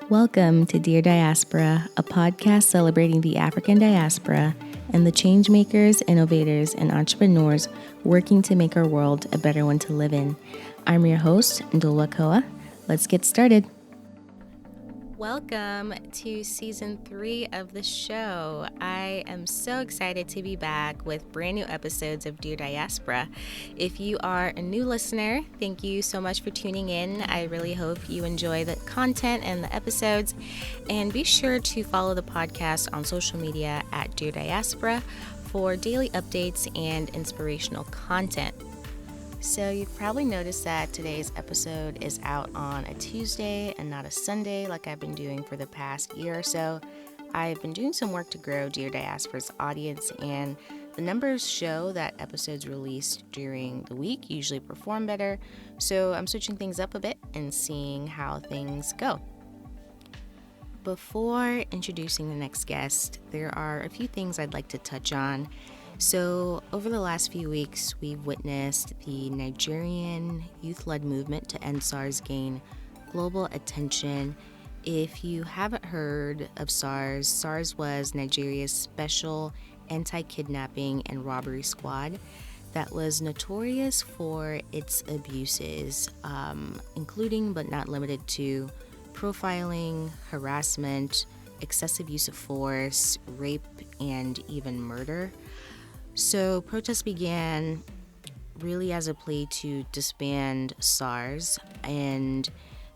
Welcome to Dear Diaspora, a podcast celebrating the African diaspora and the changemakers, innovators, and entrepreneurs working to make our world a better one to live in. I'm your host, Ndulwa Koa. Let's get started. Welcome to season 3 of the show. I am so excited to be back with brand new episodes of Dear Diaspora. If you are a new listener, thank you so much for tuning in. I really hope you enjoy the content and the episodes. And be sure to follow the podcast on social media at Dear Diaspora for daily updates and inspirational content. So you've probably noticed that today's episode is out on a Tuesday and not a Sunday like I've been doing for the past year or so. I've been doing some work to grow Dear Diaspora's audience, and the numbers show that episodes released during the week usually perform better. So I'm switching things up a bit and seeing how things go. Before introducing the next guest, there are a few things I'd like to touch on. So, over the last few weeks, we've witnessed the Nigerian youth-led movement to end SARS gain global attention. If you haven't heard of SARS, SARS was Nigeria's special anti-kidnapping and robbery squad that was notorious for its abuses, including but not limited to profiling, harassment, excessive use of force, rape, and even murder. So protests began really as a plea to disband SARS, and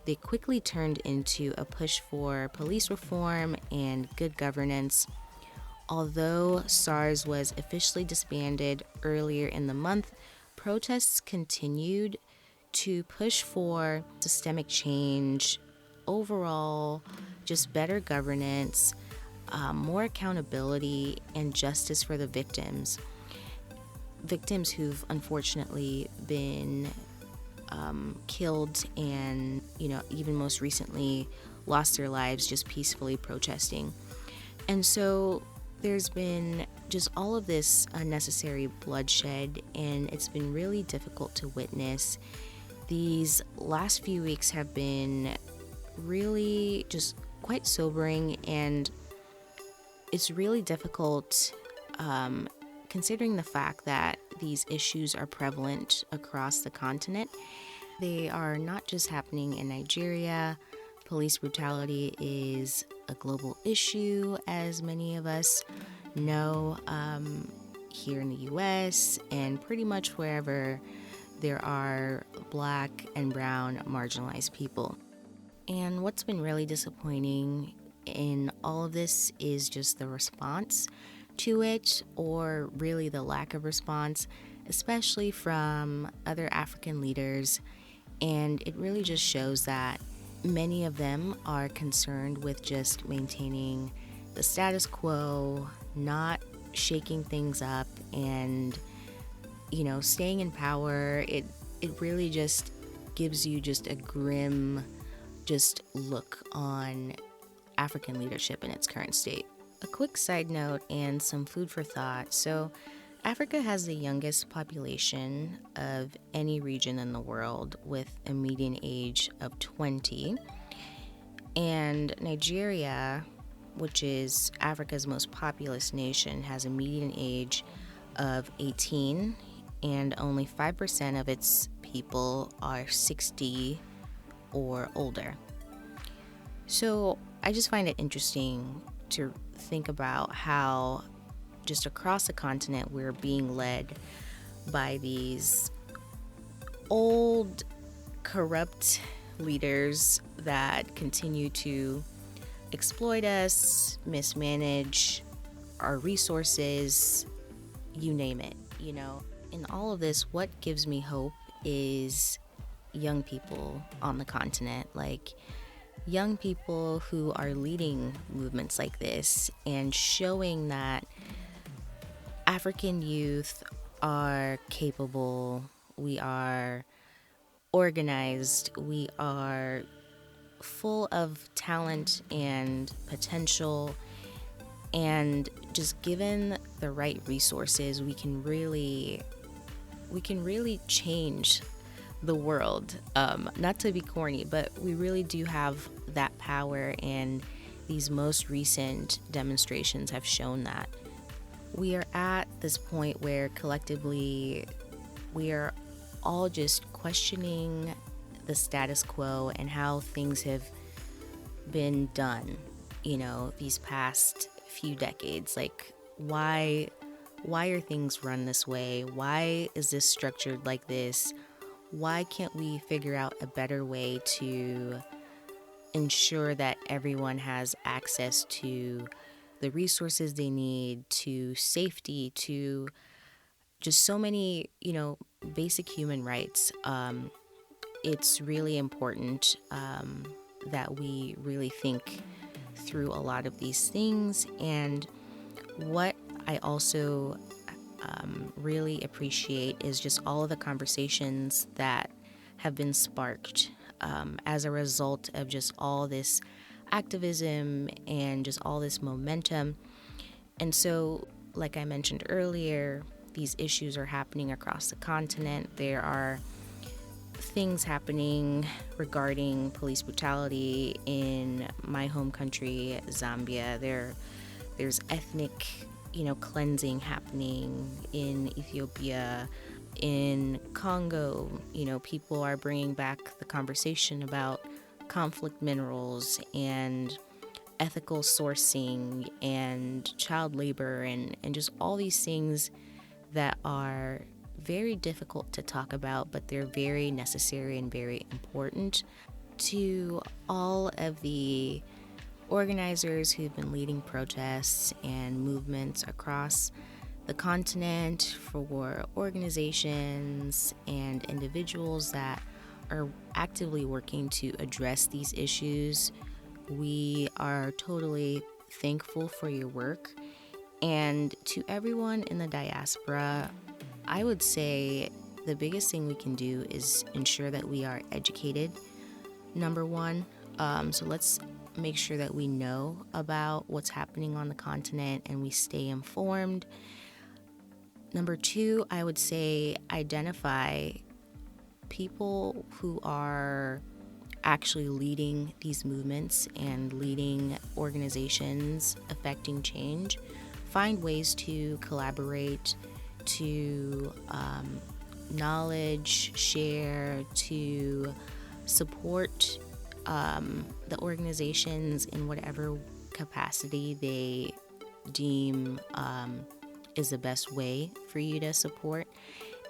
they quickly turned into a push for police reform and good governance. Although SARS was officially disbanded earlier in the month, protests continued to push for systemic change, overall just better governance, more accountability, and justice for the victims who've unfortunately been killed and, even most recently lost their lives just peacefully protesting. And so there's been just all of this unnecessary bloodshed, and it's been really difficult to witness. These last few weeks have been really just quite sobering, and it's really difficult considering the fact that these issues are prevalent across the continent. They are not just happening in Nigeria. Police brutality is a global issue, as many of us know, here in the US and pretty much wherever there are Black and brown marginalized people. And what's been really disappointing in all of this is just the response to it, or really the lack of response, especially from other African leaders. And it really just shows that many of them are concerned with just maintaining the status quo, not shaking things up, and staying in power. It really just gives you just a grim look on African leadership in its current state. A quick side note and some food for thought. So, Africa has the youngest population of any region in the world, with a median age of 20. And Nigeria, which is Africa's most populous nation, has a median age of 18, and only 5% of its people are 60 or older. So I just find it interesting to think about how just across the continent we're being led by these old, corrupt leaders that continue to exploit us, mismanage our resources, you name it. In all of this, what gives me hope is young people on the continent, like young people who are leading movements like this and showing that African youth are capable, we are organized, we are full of talent and potential, and just given the right resources, we can really change the world. Not to be corny, but we really do have that power, and these most recent demonstrations have shown that. We are at this point where collectively we are all just questioning the status quo and how things have been done, these past few decades. Like, why are things run this way? Why is this structured like this? Why can't we figure out a better way to ensure that everyone has access to the resources they need, to safety, to just so many, basic human rights? It's really important that we really think through a lot of these things. And what I also really appreciate is just all of the conversations that have been sparked as a result of just all this activism and just all this momentum. And so, like I mentioned earlier, these issues are happening across the continent. There are things happening regarding police brutality in my home country, Zambia. There's ethnic, cleansing happening in Ethiopia. In Congo, people are bringing back the conversation about conflict minerals and ethical sourcing and child labor and just all these things that are very difficult to talk about, but they're very necessary and very important. To all of the organizers who've been leading protests and movements across the continent, for organizations and individuals that are actively working to address these issues, we are totally thankful for your work. And to everyone in the diaspora, I would say the biggest thing we can do is ensure that we are educated, number one. So let's make sure that we know about what's happening on the continent and we stay informed. Number two, I would say identify people who are actually leading these movements and leading organizations affecting change. Find ways to collaborate, to knowledge share, to support the organizations in whatever capacity they deem is the best way for you to support,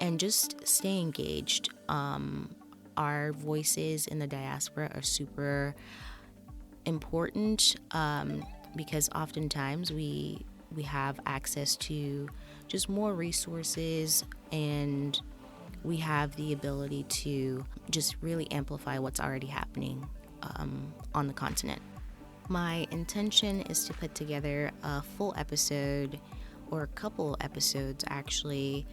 and just stay engaged. Our voices in the diaspora are super important because oftentimes we have access to just more resources, and we have the ability to just really amplify what's already happening on the continent. My intention is to put together a full episode, or a couple episodes actually,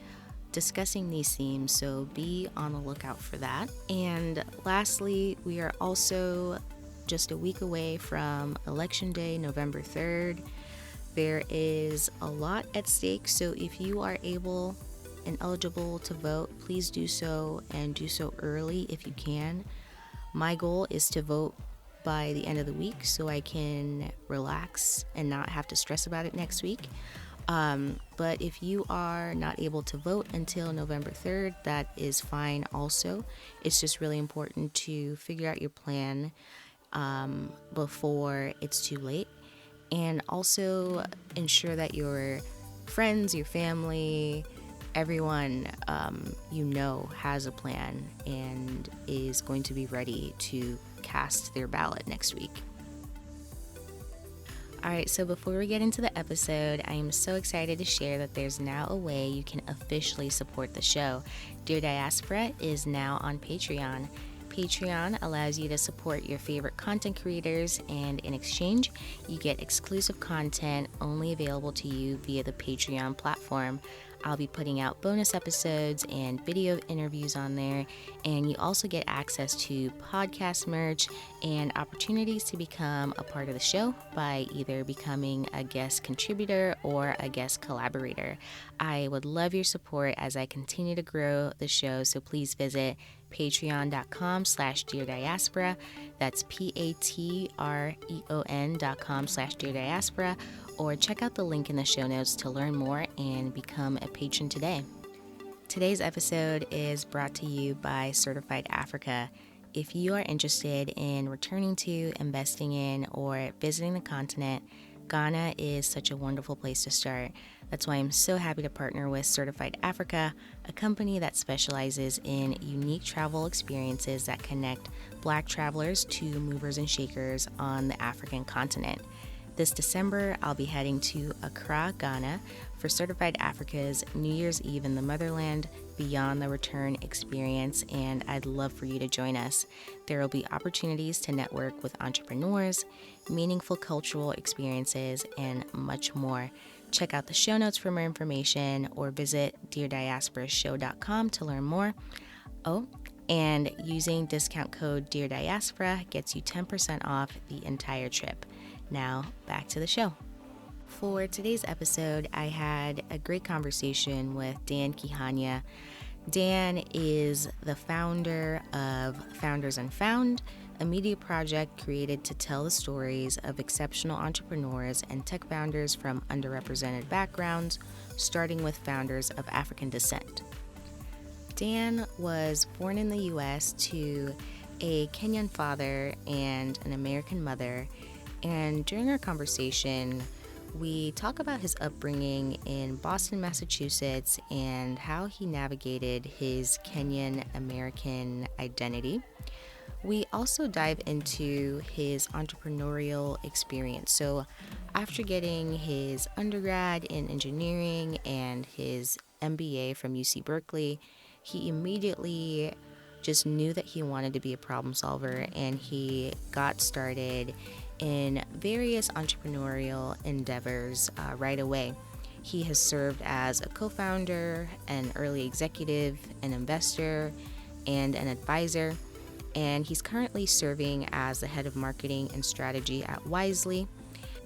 discussing these themes, so be on the lookout for that. And lastly, we are also just a week away from Election Day, November 3rd. There is a lot at stake, so if you are able and eligible to vote, please do so, and do so early if you can. My goal is to vote by the end of the week so I can relax and not have to stress about it next week. But if you are not able to vote until November 3rd, that is fine also. It's just really important to figure out your plan before it's too late. And also ensure that your friends, your family, everyone has a plan and is going to be ready to cast their ballot next week. Alright, so before we get into the episode, I am so excited to share that there's now a way you can officially support the show. Dear Diaspora is now on Patreon. Patreon allows you to support your favorite content creators, and in exchange, you get exclusive content only available to you via the Patreon platform. I'll be putting out bonus episodes and video interviews on there, and you also get access to podcast merch and opportunities to become a part of the show by either becoming a guest contributor or a guest collaborator. I would love your support as I continue to grow the show, so please visit patreon.com/Dear Diaspora. That's patreon.com/Dear Diaspora, or check out the link in the show notes to learn more and become a patron today. Today's episode is brought to you by Certified Africa. If you are interested in returning to, investing in, or visiting the continent, Ghana is such a wonderful place to start. That's why I'm so happy to partner with Certified Africa, a company that specializes in unique travel experiences that connect Black travelers to movers and shakers on the African continent. This December, I'll be heading to Accra, Ghana for Certified Africa's New Year's Eve in the Motherland Beyond the Return experience, and I'd love for you to join us. There will be opportunities to network with entrepreneurs, meaningful cultural experiences, and much more. Check out the show notes for more information or visit DearDiasporaShow.com to learn more. Oh, and using discount code Dear Diaspora gets you 10% off the entire trip. Now, back to the show. For today's episode, I had a great conversation with Dan Kihanya. Dan is the founder of Founders Unfound, a media project created to tell the stories of exceptional entrepreneurs and tech founders from underrepresented backgrounds, starting with founders of African descent. Dan was born in the U.S. to a Kenyan father and an American mother, and during our conversation, we talk about his upbringing in Boston, Massachusetts, and how he navigated his Kenyan-American identity. We also dive into his entrepreneurial experience. So after getting his undergrad in engineering and his MBA from UC Berkeley, he immediately just knew that he wanted to be a problem solver, and he got started in various entrepreneurial endeavors right away. He has served as a co-founder, an early executive, an investor, and an advisor, and he's currently serving as the head of marketing and strategy at Wizely.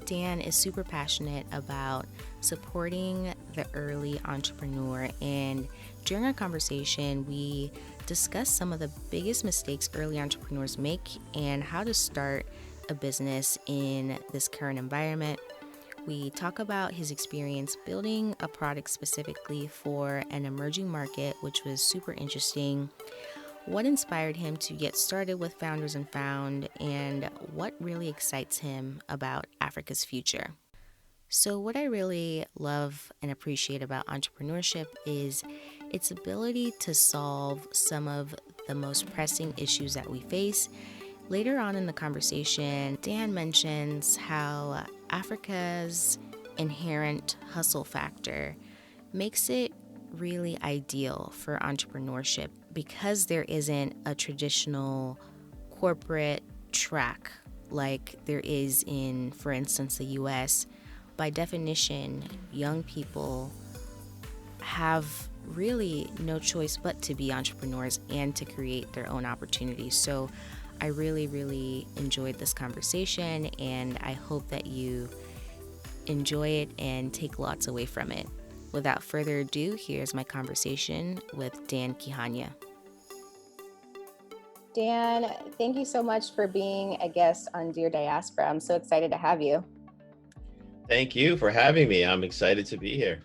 Dan is super passionate about supporting the early entrepreneur, and during our conversation, we discussed some of the biggest mistakes early entrepreneurs make and how to start a business in this current environment. We talk about his experience building a product specifically for an emerging market, which was super interesting, what inspired him to get started with Founders Unfound, and what really excites him about Africa's future. So what I really love and appreciate about entrepreneurship is its ability to solve some of the most pressing issues that we face. Later on in the conversation, Dan mentions how Africa's inherent hustle factor makes it really ideal for entrepreneurship because there isn't a traditional corporate track like there is in, for instance, the US. By definition, young people have really no choice but to be entrepreneurs and to create their own opportunities. So I really, really enjoyed this conversation, and I hope that you enjoy it and take lots away from it. Without further ado, here's my conversation with Dan Kihanya. Dan, thank you so much for being a guest on Dear Diaspora. I'm so excited to have you. Thank you for having me. I'm excited to be here.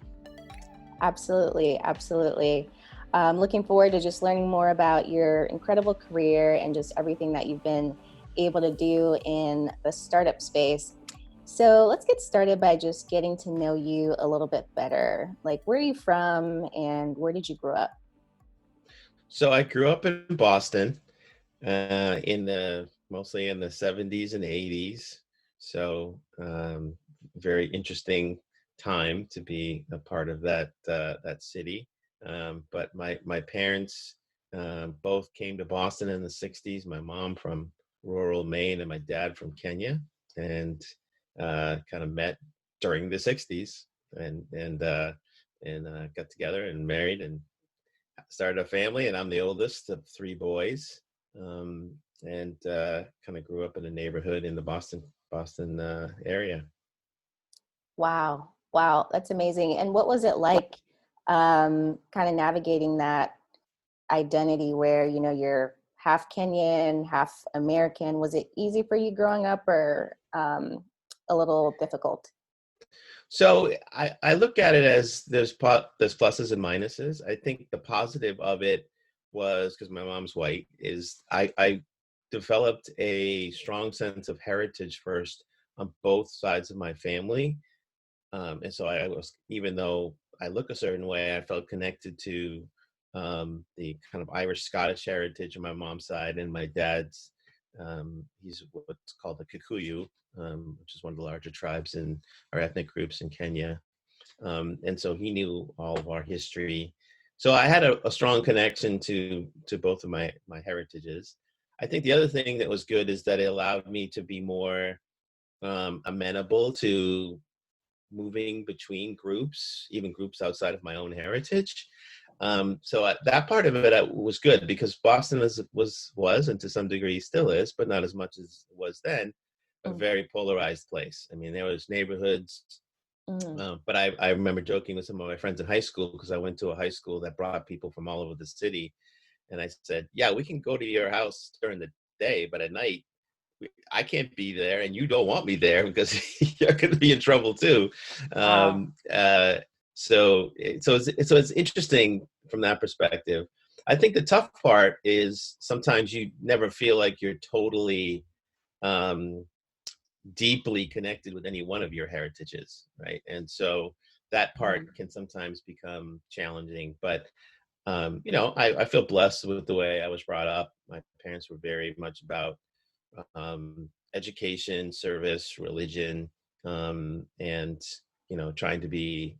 Absolutely, absolutely. Looking forward to just learning more about your incredible career and just everything that you've been able to do in the startup space. So let's get started by just getting to know you a little bit better. Like, where are you from and where did you grow up? So I grew up in Boston, mostly in the 70s and 80s. So very interesting time to be a part of that city. But my parents both came to Boston in the 60s. My mom from rural Maine and my dad from Kenya, and kind of met during the 60s and got together and married and started a family. And I'm the oldest of three boys, and kind of grew up in a neighborhood in the Boston area. Wow. Wow. That's amazing. And what was it like kind of navigating that identity where, you know, you're half Kenyan, half American? Was it easy for you growing up, or a little difficult? So I look at it as there's pluses and minuses. I think the positive of it was, because my mom's white, is I developed a strong sense of heritage first on both sides of my family. And so I was, even though I look a certain way, I felt connected to the kind of Irish Scottish heritage on my mom's side, and my dad's, he's what's called the Kikuyu, which is one of the larger tribes in our ethnic groups in Kenya. And so he knew all of our history. So I had a strong connection to both of my heritages. I think the other thing that was good is that it allowed me to be more amenable to moving between groups, even groups outside of my own heritage. That part of it was good, because Boston was, and to some degree still is, but not as much as it was then, a very polarized place. I mean, there was neighborhoods, but I remember joking with some of my friends in high school, because I went to a high school that brought people from all over the city. And I said, yeah, we can go to your house during the day, but at night, I can't be there, and you don't want me there, because you're going to be in trouble too. Wow. So it's interesting from that perspective. I think the tough part is sometimes you never feel like you're totally deeply connected with any one of your heritages, right? And so that part can sometimes become challenging. But I feel blessed with the way I was brought up. My parents were very much about education, service, religion, and trying to be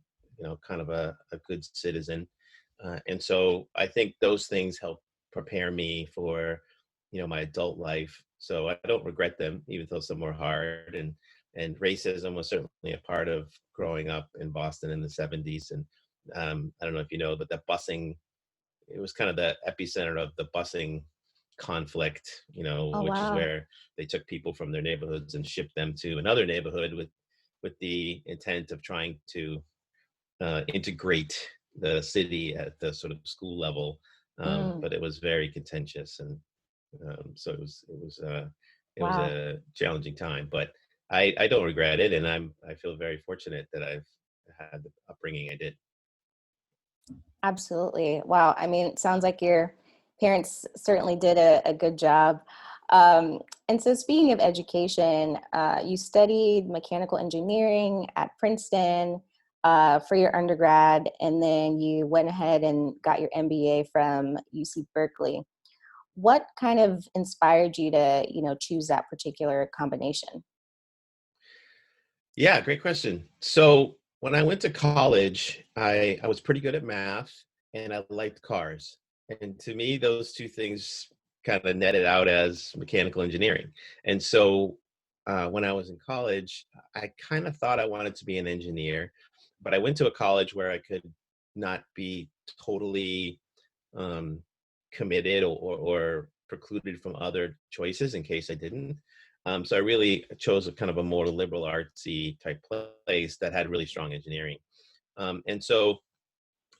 kind of a good citizen. And so I think those things help prepare me for my adult life. So I don't regret them, even though some were hard. And racism was certainly a part of growing up in Boston in the 70s. And I don't know if you know, but that busing, it was kind of the epicenter of the busing conflict, Oh, which is wow. where they took people from their neighborhoods and shipped them to another neighborhood with the intent of trying to integrate the city at the sort of school level. But it was very contentious, and so it was Wow. a challenging time. But I don't regret it, and I feel very fortunate that I've had the upbringing I did. Absolutely. Wow. I mean, it sounds like your parents certainly did a good job. And so, speaking of education, you studied mechanical engineering at Princeton for your undergrad, and then you went ahead and got your MBA from UC Berkeley. What kind of inspired you to, choose that particular combination? Yeah, great question. So when I went to college, I was pretty good at math, and I liked cars. And to me, those two things kind of netted out as mechanical engineering. And so when I was in college, I kind of thought I wanted to be an engineer, but I went to a college where I could not be totally um, committed or precluded from other choices in case I didn't. So I really chose a kind of a more liberal artsy type place that had really strong engineering. And so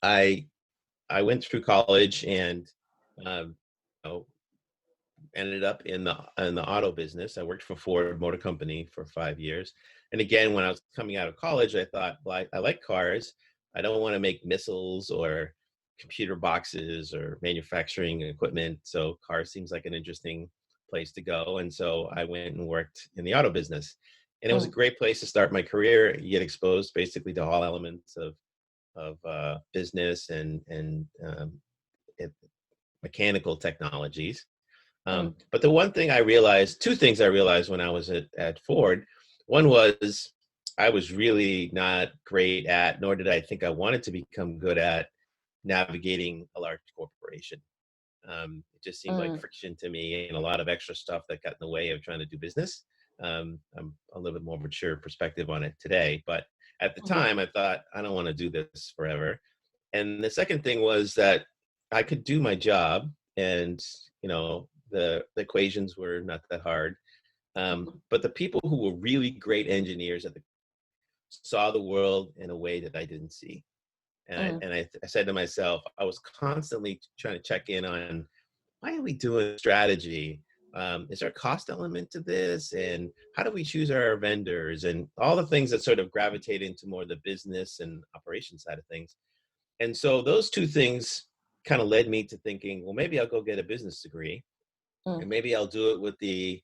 I I went through college and um, you know, ended up in the auto business. I worked for Ford Motor Company for 5 years. And again, when I was coming out of college, I thought, well, I like cars. I don't want to make missiles or computer boxes or manufacturing equipment. So cars seems like an interesting place to go. And so I went and worked in the auto business. And it was a Mm, great place to start my career. You get exposed basically to all elements of business and it, mechanical technologies. mm, But the one thing I realized, two things I realized when I was at Ford, one was I was really not great at, nor did I think I wanted to become good at navigating a large corporation. It just seemed like mm, friction to me and a lot of extra stuff that got in the way of trying to do business. I'm a little bit more mature perspective on it today, but at the mhm, time I thought, I don't want to do this forever. And the second thing was that I could do my job, and the equations were not that hard. But the people who were really great engineers saw the world in a way that I didn't see. And Mm. I said to myself, I was constantly trying to check in on, why are we doing strategy? Is there a cost element to this? And how do we choose our vendors? And all the things that sort of gravitate into more the business and operation side of things. And so those two things kind of led me to thinking, well, maybe I'll go get a business degree, Mm. and maybe I'll do it with the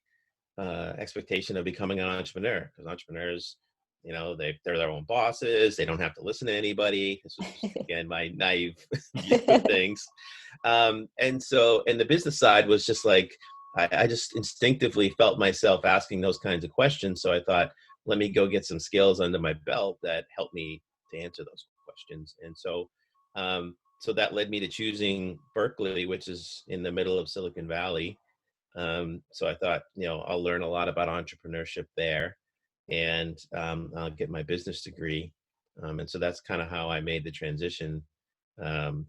expectation of becoming an entrepreneur, because entrepreneurs, they're their own bosses. They don't have to listen to anybody. This was, again, my naive view of things. And the business side was just like, I just instinctively felt myself asking those kinds of questions. So I thought, let me go get some skills under my belt that help me to answer those questions. And so that led me to choosing Berkeley, which is in the middle of Silicon Valley. So I thought, I'll learn a lot about entrepreneurship there, and I'll get my business degree. And so that's kind of how I made the transition from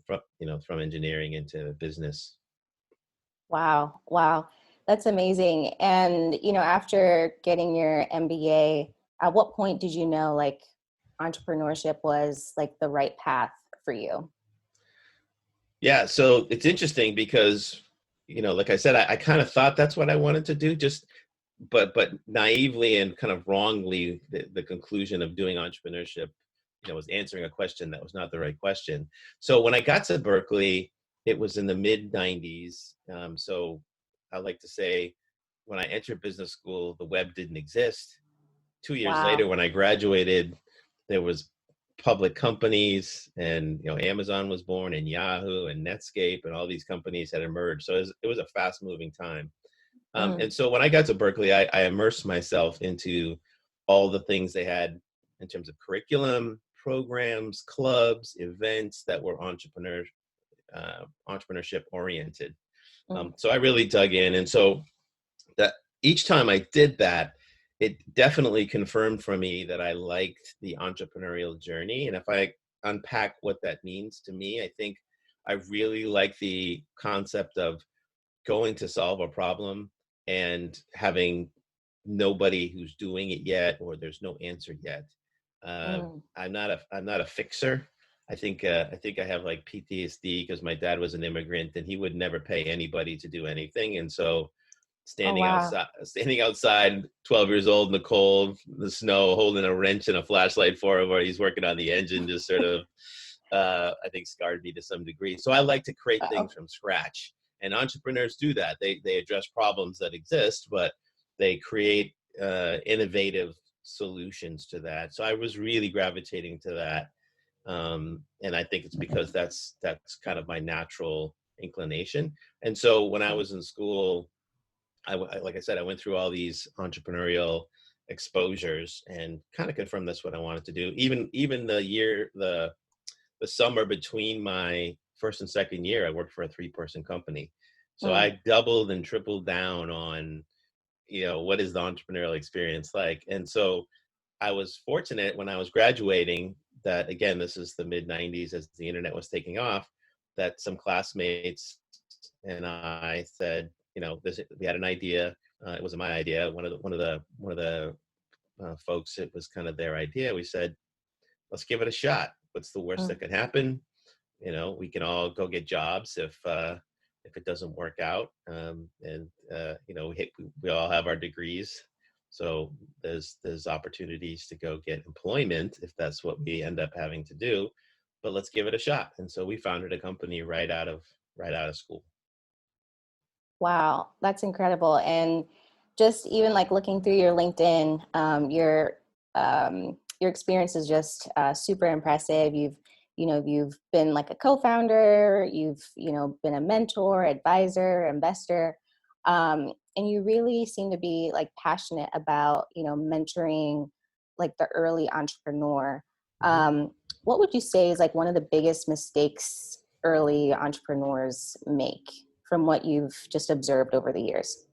engineering into business. Wow. Wow. That's amazing. And, after getting your MBA, at what point did you know like entrepreneurship was like the right path for you? Yeah, so it's interesting because, like I said, I kind of thought that's what I wanted to do, but naively and kind of wrongly, the conclusion of doing entrepreneurship, was answering a question that was not the right question. So when I got to Berkeley, it was in the mid 90s. So I like to say, when I entered business school, the web didn't exist. 2 years Wow. later, when I graduated, there was public companies, and Amazon was born, and Yahoo and Netscape, and all these companies had emerged. So it was a fast moving time. Mm. And so when I got to Berkeley, I immersed myself into all the things they had in terms of curriculum, programs, clubs, events that were entrepreneurship oriented. Mm. So I really dug in. And so that each time I did that, it definitely confirmed for me that I liked the entrepreneurial journey. And if I unpack what that means to me, I think I really like the concept of going to solve a problem and having nobody who's doing it yet, or there's no answer yet. Mm. I'm not a fixer. I think I have like PTSD because my dad was an immigrant and he would never pay anybody to do anything. And so Oh, standing wow. outside, 12 years old in the cold, the snow, holding a wrench and a flashlight for him, or he's working on the engine, just sort of, I think, scarred me to some degree. So I like to create Wow. things from scratch, and entrepreneurs do that. They address problems that exist, but they create innovative solutions to that. So I was really gravitating to that, and I think it's because that's kind of my natural inclination. And so when I was in school, like I said, I went through all these entrepreneurial exposures and kind of confirmed that's what I wanted to do. Even the summer between my first and second year, I worked for a 3-person company. So Mm. I doubled and tripled down on, what is the entrepreneurial experience like? And so I was fortunate when I was graduating that, again, this is the mid 90s as the internet was taking off, that some classmates and I said, we had an idea. It wasn't my idea. One of the folks, it was kind of their idea. We said, let's give it a shot. What's the worst Mm. that could happen? We can all go get jobs if it doesn't work out. And we all have our degrees, so there's opportunities to go get employment if that's what we end up having to do. But let's give it a shot. And so we founded a company right out of school. Wow, that's incredible. And just even like looking through your LinkedIn, your experience is just super impressive. You've been like a co-founder, you've been a mentor, advisor, investor, and you really seem to be like passionate about mentoring like the early entrepreneur. Mhm. What would you say is like one of the biggest mistakes early entrepreneurs make from what you've just observed over the years?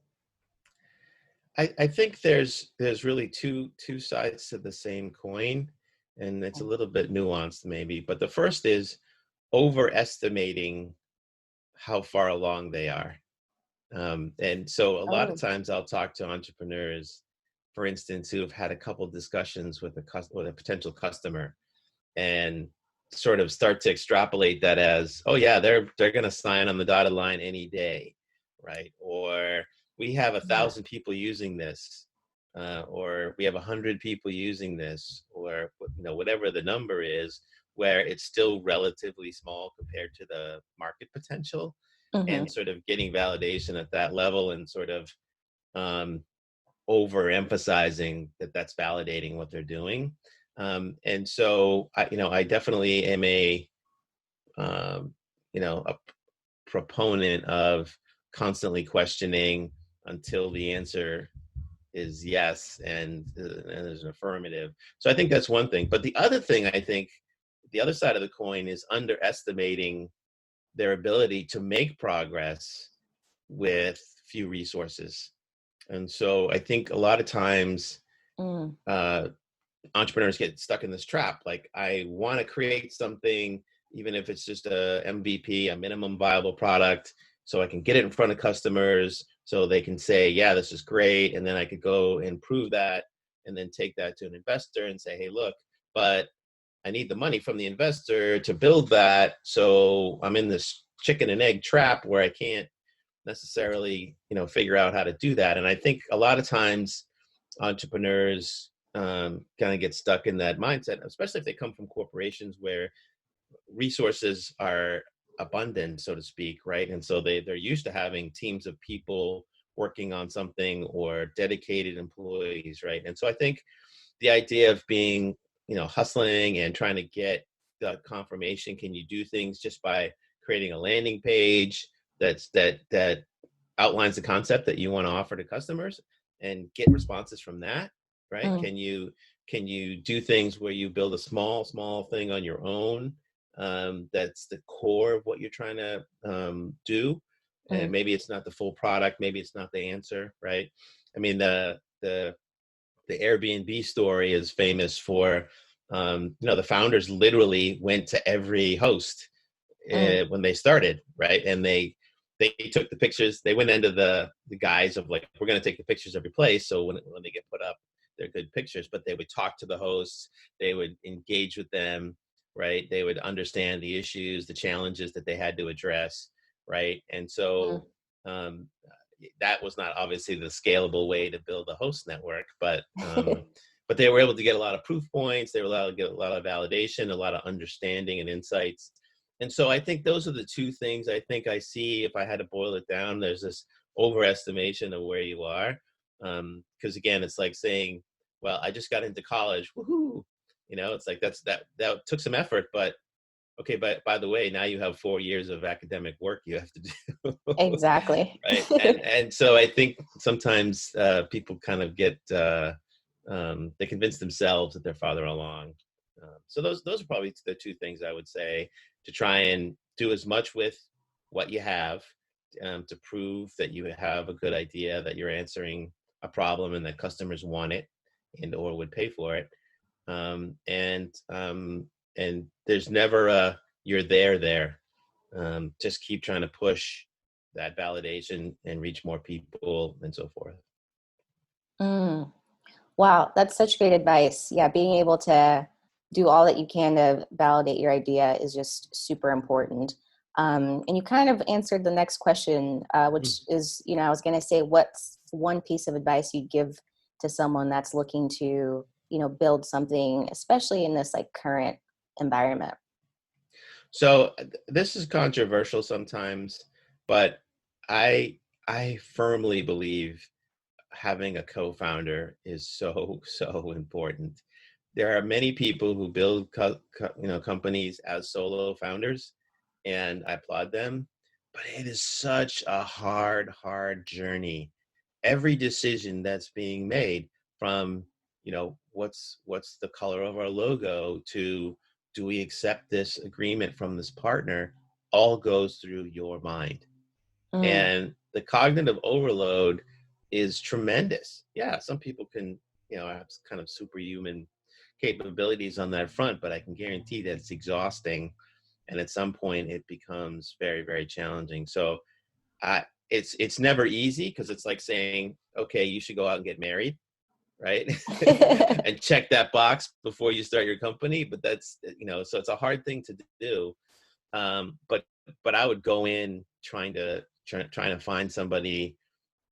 I think there's really two sides to the same coin, and it's a little bit nuanced maybe. But the first is overestimating how far along they are. And so a lot of Oh. times I'll talk to entrepreneurs, for instance, who have had a couple discussions with with a potential customer, and sort of start to extrapolate that as, oh yeah, they're going to sign on the dotted line any day, right? Or we have 1,000 people using this, or we have 100 people using this, or whatever the number is, where it's still relatively small compared to the market potential, and sort of getting validation at that level, and sort of overemphasizing that that's validating what they're doing. And so I definitely am a proponent of constantly questioning until the answer is yes, and there's an affirmative. So I think that's one thing. But the other thing, I think the other side of the coin is underestimating their ability to make progress with few resources. And so I think a lot of times entrepreneurs get stuck in this trap. Like, I want to create something, even if it's just a MVP, a minimum viable product, so I can get it in front of customers, so they can say, yeah, this is great. And then I could go and prove that, and then take that to an investor and say, hey, look, but I need the money from the investor to build that. So I'm in this chicken and egg trap where I can't necessarily, figure out how to do that. And I think a lot of times entrepreneurs kind of get stuck in that mindset, especially if they come from corporations where resources are abundant, so to speak, right? And so they're used to having teams of people working on something, or dedicated employees, right? And so I think the idea of being, hustling and trying to get the confirmation, can you do things just by creating a landing page that outlines the concept that you want to offer to customers, and get responses from that, right? Can you do things where you build a small thing on your own, that's the core of what you're trying to do, and maybe it's not the full product, maybe it's not the answer, right? I mean, the Airbnb story is famous for the founders literally went to every host when they started, right? And they took the pictures. They went into the guise of, like, we're going to take the pictures of your place, so when they get put up, they're good pictures. But they would talk to the hosts, they would engage with them, right? They would understand the issues, the challenges that they had to address, right? And so that was not obviously the scalable way to build a host network, but but they were able to get a lot of proof points. They were able to get a lot of validation, a lot of understanding and insights. And so I think those are the two things I think I see. If I had to boil it down, there's this overestimation of where you are. Because again, it's like saying, well, I just got into college. Woohoo. It's like that took some effort, but okay, but by the way, now you have 4 years of academic work you have to do. Exactly. Right. And so I think sometimes people kind of get, they convince themselves that they're farther along. So those are probably the two things I would say, to try and do as much with what you have, to prove that you have a good idea, that you're answering a problem and that customers want it and or would pay for it. And there's never a you're there. Just keep trying to push that validation and reach more people and so forth. Wow, that's such great advice. Yeah, being able to do all that you can to validate your idea is just super important. And you kind of answered the next question, which is, I was going to say, what's one piece of advice you'd give to someone that's looking to, build something, especially in this like current environment? So this is controversial sometimes, but I firmly believe having a co-founder is so important. There are many people who build companies as solo founders, and I applaud them, but it is such a hard journey. Every decision that's being made, from what's the color of our logo to, do we accept this agreement from this partner, all goes through your mind. And the cognitive overload is tremendous. Yeah, some people can, have kind of superhuman capabilities on that front, but I can guarantee that it's exhausting. And at some point it becomes very, very challenging. So it's never easy, because it's like saying, okay, you should go out and get married, right? And check that box before you start your company. But that's, so it's a hard thing to do. But I would go in trying to find somebody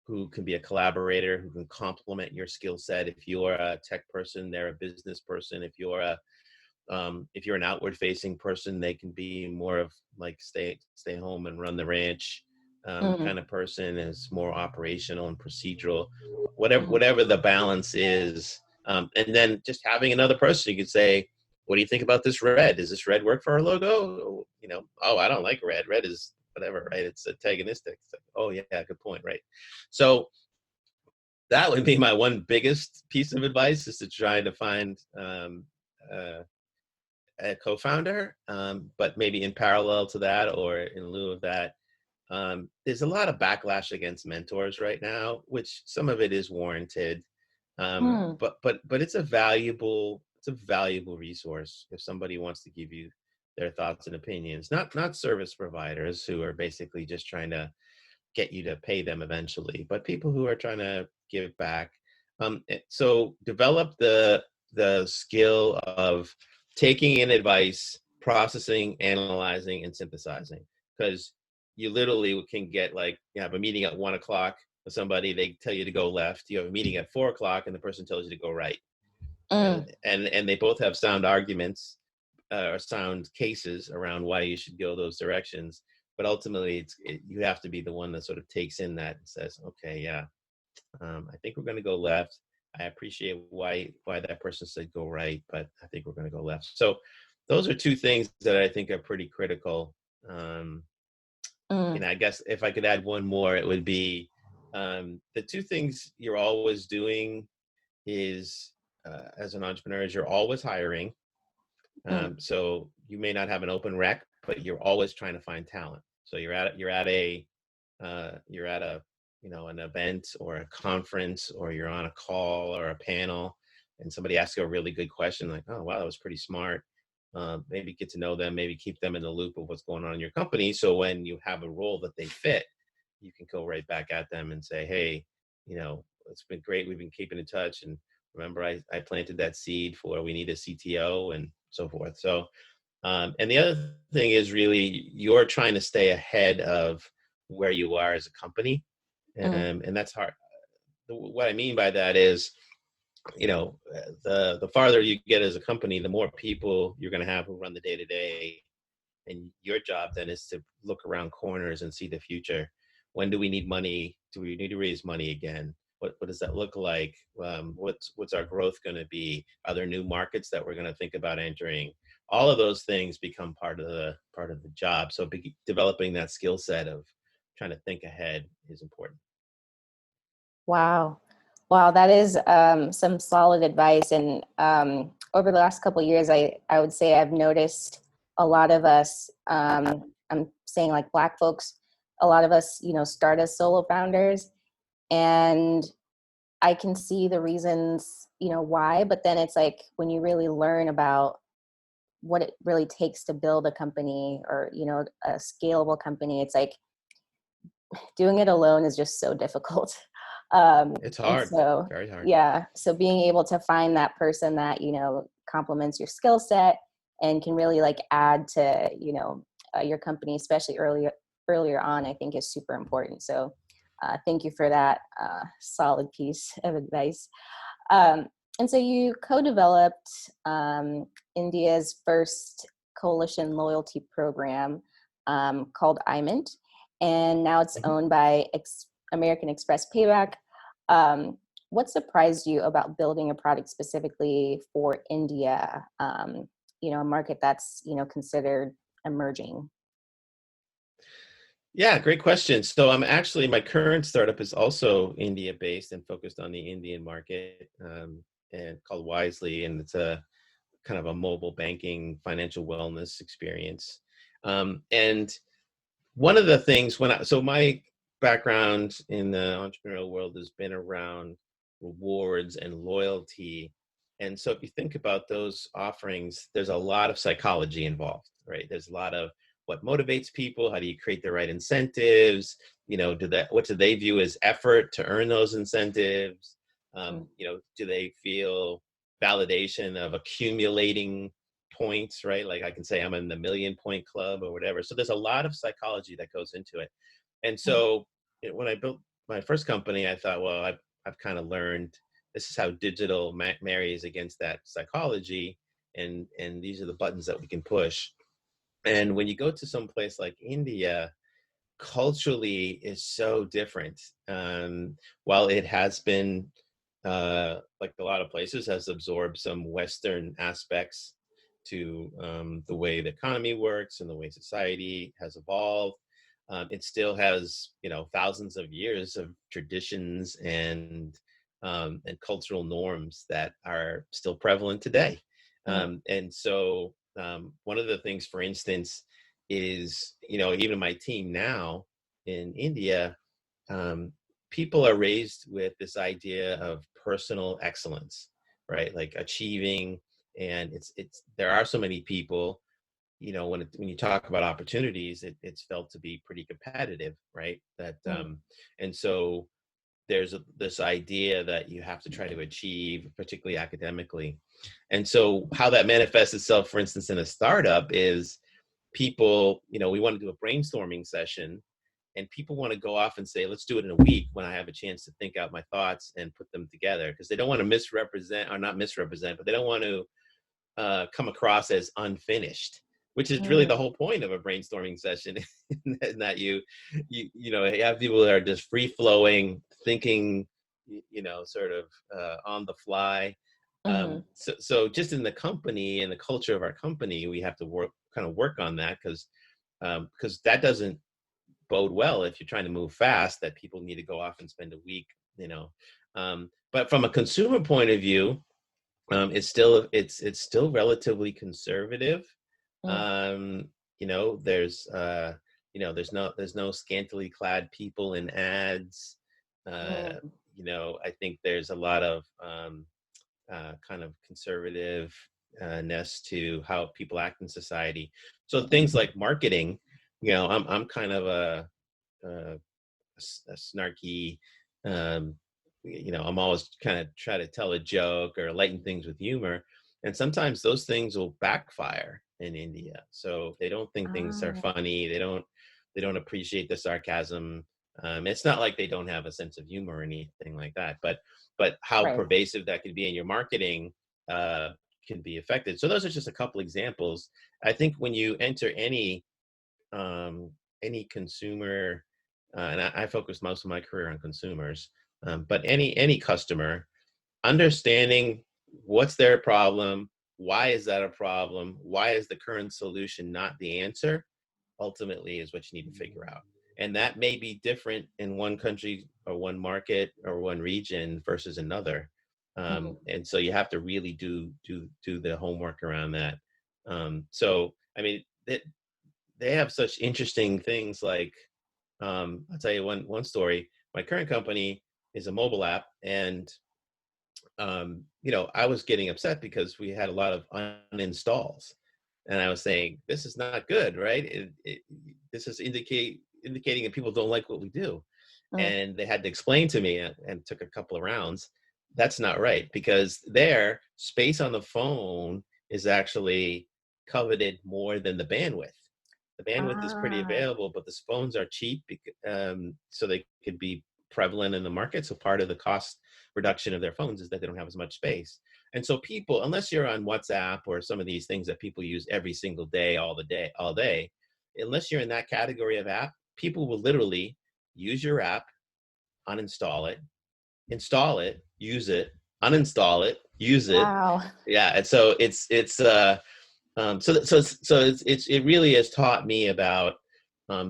who can be a collaborator, who can complement your skill set. If you're a tech person, they're a business person. If you're an outward facing person, they can be more of like stay home and run the ranch kind of person, is more operational and procedural, whatever the balance is. And then just having another person, you could say, what do you think about this red? Does this red work for our logo? Oh, I don't like red. Red is whatever, right? It's antagonistic. It's like, oh yeah, good point, right? So that would be my one biggest piece of advice, is to try to find a co-founder, but maybe in parallel to that or in lieu of that, there's a lot of backlash against mentors right now, which some of it is warranted, but it's a valuable resource if somebody wants to give you their thoughts and opinions. Not service providers who are basically just trying to get you to pay them eventually, but people who are trying to give back. So develop the skill of taking in advice, processing, analyzing, and synthesizing. Because you literally can get, like, you have a meeting at 1:00 with somebody, they tell you to go left. You have a meeting at 4:00 and the person tells you to go right. And they both have sound arguments or sound cases around why you should go those directions. But ultimately, you have to be the one that sort of takes in that and says, okay, yeah, I think we're going to go left. I appreciate why that person said go right, but I think we're going to go left. So those are two things that I think are pretty critical. I guess if I could add one more, it would be the two things you're always doing is, as an entrepreneur, is you're always hiring. So you may not have an open rec, but you're always trying to find talent. So you're at an event or a conference, or you're on a call or a panel, and somebody asks you a really good question, like, oh wow, that was pretty smart. Maybe get to know them, maybe keep them in the loop of what's going on in your company. So when you have a role that they fit, you can go right back at them and say, hey, it's been great. We've been keeping in touch. And remember, I planted that seed for, we need a CTO and so forth. So, and the other thing is really, you're trying to stay ahead of where you are as a company. And that's hard. What I mean by that is, the farther you get as a company, the more people you're going to have who run the day-to-day. And your job then is to look around corners and see the future. When do we need money? Do we need to raise money again? What does that look like? What's our growth going to be? Are there new markets that we're going to think about entering? All of those things become part of the job. So developing that skill set of trying to think ahead is important. Wow, that is some solid advice. And over the last couple of years, I would say I've noticed a lot of us, I'm saying like Black folks, a lot of us, start as solo founders, and I can see the reasons, why, but then it's like when you really learn about what it really takes to build a company or, a scalable company, it's like doing it alone is just so difficult. It's hard. So, very hard. Yeah. So being able to find that person that, complements your skill set and can really like add to, your company, especially earlier on, I think is super important. So thank you for that solid piece of advice. And so you co-developed India's first coalition loyalty program called iMint, and now it's owned by American Express Payback. What surprised you about building a product specifically for India, a market that's, considered emerging? Yeah, great question. So my current startup is also India-based and focused on the Indian market, and called Wizely, and it's a kind of a mobile banking financial wellness experience. And one of the things so my background in the entrepreneurial world has been around rewards and loyalty. And so if you think about those offerings, there's a lot of psychology involved, right? There's a lot of what motivates people, how do you create the right incentives, what do they view as effort to earn those incentives? Do they feel validation of accumulating points, right? Like I can say I'm in the 1,000,000 point club or whatever. So there's a lot of psychology that goes into it. And so when I built my first company, I thought, well, I've kind of learned this is how digital marries against that psychology, and these are the buttons that we can push. And when you go to some place like India, culturally is so different. While it has been, like a lot of places, has absorbed some Western aspects to the way the economy works and the way society has evolved. It still has, thousands of years of traditions and cultural norms that are still prevalent today. And so one of the things, for instance, is, even my team now in India, people are raised with this idea of personal excellence, right? Like achieving, and there are so many people, when you talk about opportunities, it's felt to be pretty competitive, right? And so there's this idea that you have to try to achieve, particularly academically. And so how that manifests itself, for instance, in a startup is people, we want to do a brainstorming session, and people want to go off and say, let's do it in a week when I have a chance to think out my thoughts and put them together, because they don't want to misrepresent, or not misrepresent, but they don't want to come across as unfinished, which is really the whole point of a brainstorming session. That you have people that are just free flowing, thinking, sort of on the fly. So just in the company and the culture of our company, we have to work on that, because that doesn't bode well if you're trying to move fast, that people need to go off and spend a week, but from a consumer point of view, it's still relatively conservative. There's no scantily clad people in ads. I think there's a lot of kind of conservative-ness to how people act in society. So things like marketing, I'm kind of a snarky, I'm always kind of try to tell a joke or lighten things with humor. And sometimes those things will backfire in India. So they don't think things are funny. They don't appreciate the sarcasm. It's not like they don't have a sense of humor or anything like that, but how pervasive that could be in your marketing can be affected. So those are just a couple examples. I think when you enter any consumer, and I focused most of my career on consumers, but any customer, understanding what's their problem, why is that a problem, why is the current solution not the answer, ultimately is what you need to figure out. And that may be different in one country or one market or one region versus another. And so you have to really do the homework around that. So, I mean, they have such interesting things like, I'll tell you one story. My current company is a mobile app, and I was getting upset because we had a lot of uninstalls, and I was saying, this is not good, right? This is indicating that people don't like what we do. And they had to explain to me, and took a couple of rounds, that's not right, because their space on the phone is actually coveted more than the bandwidth. The bandwidth is pretty available, but the phones are cheap, so they could be prevalent in the market. So part of the cost reduction of their phones is that they don't have as much space. And so people, unless you're on WhatsApp or some of these things that people use every single day, all day, unless you're in that category of app, people will literally use your app, uninstall it, install it, use it, uninstall it, use it. Wow. Yeah. And so it really has taught me about,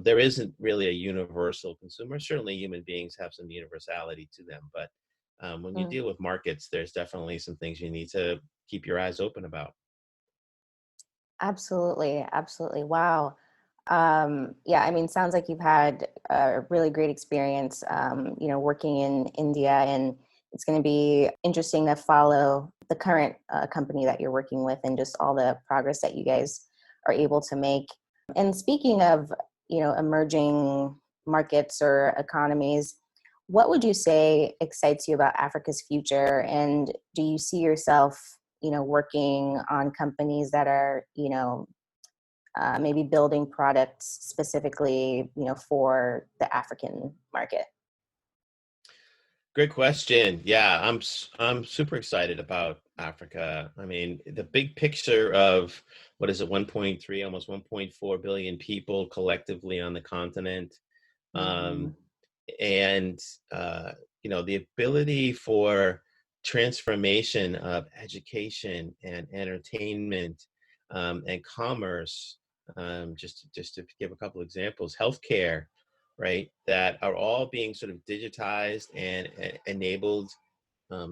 there isn't really a universal consumer. Certainly human beings have some universality to them, but when you deal with markets, there's definitely some things you need to keep your eyes open about. Absolutely. Absolutely. Wow. Yeah, I mean, sounds like you've had a really great experience, working in India, and it's going to be interesting to follow the current company that you're working with and just all the progress that you guys are able to make. And speaking of, emerging markets or economies, what would you say excites you about Africa's future? And do you see yourself, working on companies that are, maybe building products specifically, for the African market? Great question. Yeah, I'm super excited about Africa. I mean, the big picture of what is it, 1.3, almost 1.4 billion people collectively on the continent, Mm-hmm. um, and the ability for transformation of education and entertainment and commerce. Just to give a couple examples, healthcare, right, that are all being sort of digitized and enabled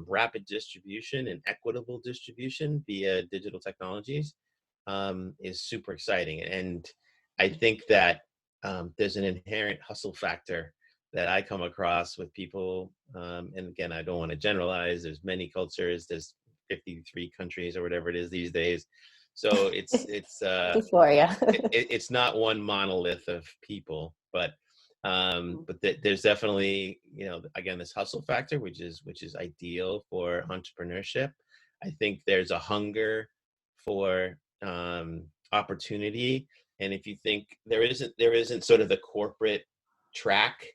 rapid distribution and equitable distribution via digital technologies is super exciting. And I think that there's an inherent hustle factor that I come across with people. And again, I don't want to generalize. There's many cultures. There's 53 countries or whatever it is these days. So Before, yeah. it's not one monolith of people, but there's definitely, again, this hustle factor, which is ideal for entrepreneurship. I think there's a hunger for opportunity, and if you think there isn't sort of the corporate track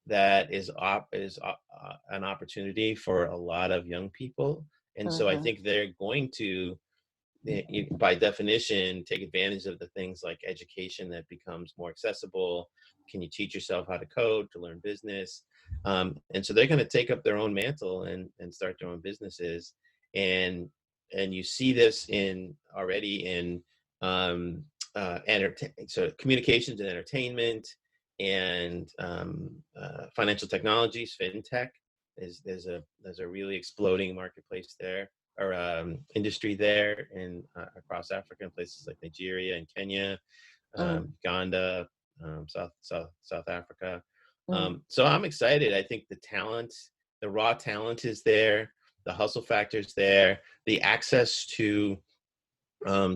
that is an opportunity for a lot of young people, and so I Mm-hmm. think they're going to, by definition, take advantage of the things like education that becomes more accessible. Can you teach yourself how to code, to learn business? And so they're going to take up their own mantle and start their own businesses. And you see this already in so communications and entertainment and financial technologies, fintech. There's a really exploding marketplace there, or industry there in across Africa, in places like Nigeria and Kenya, Uganda, South Africa. Mm-hmm. So I'm excited. I think the raw talent is there, the hustle factor is there, the access to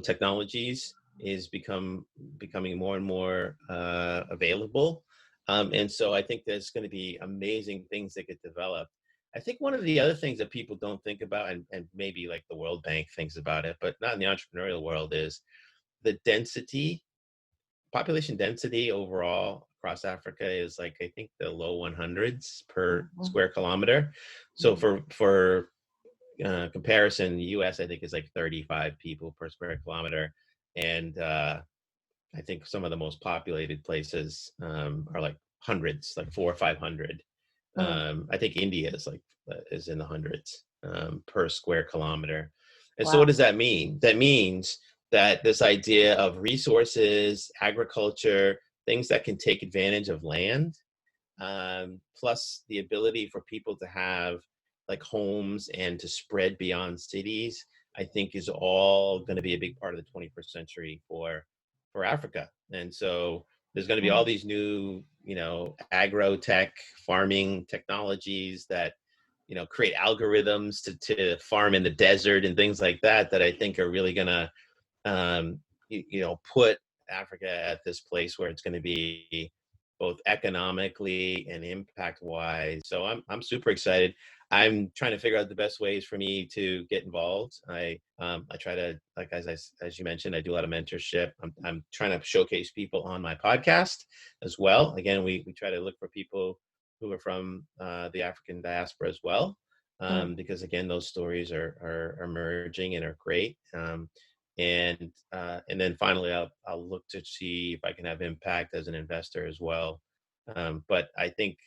technologies is becoming more and more available. And so I think there's going to be amazing things that get developed. I think one of the other things that people don't think about, and maybe like the World Bank thinks about it, but not in the entrepreneurial world, is the population density overall across Africa is like, I think, the low 100s per square kilometer. So for comparison, the US, I think, is like 35 people per square kilometer. And I think some of the most populated places are like hundreds, like 400 or 500. I think India is in the hundreds per square kilometer. And so what Wow. does that mean? That means that this idea of resources, agriculture, things that can take advantage of land, plus the ability for people to have like homes and to spread beyond cities, I think is all going to be a big part of the 21st century for Africa. And so there's going to be all these new, agro tech farming technologies that, create algorithms to farm in the desert and things like that, that I think are really going to, put Africa at this place where it's going to be both economically and impact wise. So I'm super excited. I'm trying to figure out the best ways for me to get involved. I try to, like, as you mentioned, I do a lot of mentorship. I'm trying to showcase people on my podcast as well. Again, we try to look for people who are from the African diaspora as well, because again, those stories are emerging and are great. And then finally, I'll look to see if I can have impact as an investor as well. But I think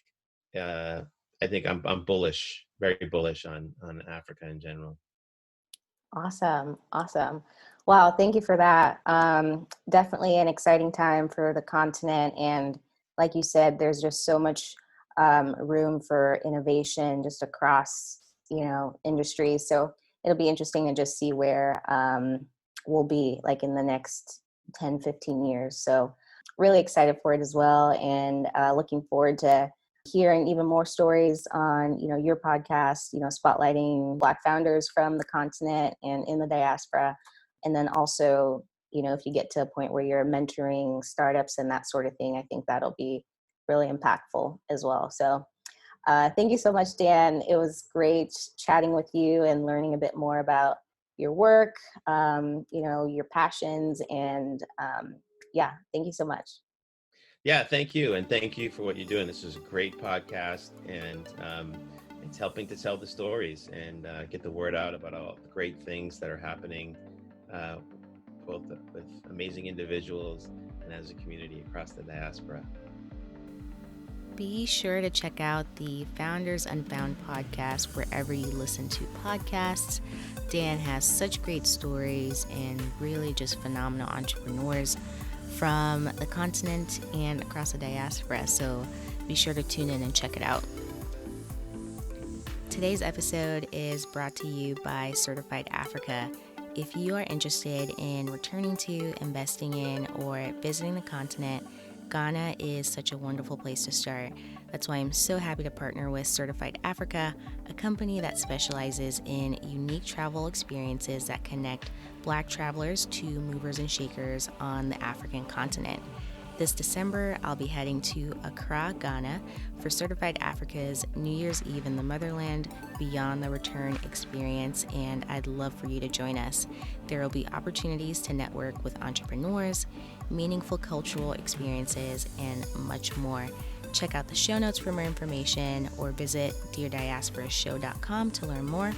I'm bullish, very bullish on Africa in general. Awesome. Awesome. Wow. Thank you for that. Definitely an exciting time for the continent. And like you said, there's just so much room for innovation just across, industries. So it'll be interesting to just see where we'll be like in the next 10, 15 years. So really excited for it as well. And looking forward to hearing even more stories on, your podcast, spotlighting Black founders from the continent and in the diaspora. And then also, if you get to a point where you're mentoring startups and that sort of thing, I think that'll be really impactful as well. So Thank you so much, Dan. It was great chatting with you and learning a bit more about your work, your passions, and yeah, thank you so much. Yeah, thank you. And thank you for what you're doing. This is a great podcast, and it's helping to tell the stories and get the word out about all the great things that are happening, both with amazing individuals and as a community across the diaspora. Be sure to check out the Founders Unfound podcast wherever you listen to podcasts. Dan has such great stories and really just phenomenal entrepreneurs from the continent and across the diaspora, so be sure to tune in and check it out. Today's episode is brought to you by Certified Africa. If you are interested in returning to, investing in, or visiting the continent, Ghana is such a wonderful place to start. That's why I'm so happy to partner with Certified Africa, a company that specializes in unique travel experiences that connect Black travelers to movers and shakers on the African continent. This December, I'll be heading to Accra, Ghana for Certified Africa's New Year's Eve in the Motherland Beyond the Return experience, and I'd love for you to join us. There will be opportunities to network with entrepreneurs, meaningful cultural experiences, and much more. Check out the show notes for more information or visit DearDiasporaShow.com to learn more.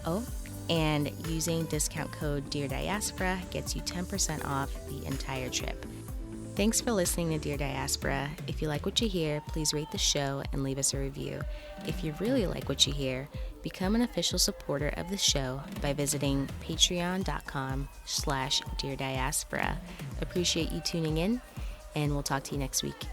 Oh, and using discount code DearDiaspora gets you 10% off the entire trip. Thanks for listening to Dear Diaspora. If you like what you hear, please rate the show and leave us a review. If you really like what you hear, become an official supporter of the show by visiting patreon.com/Dear Diaspora. Appreciate you tuning in, and we'll talk to you next week.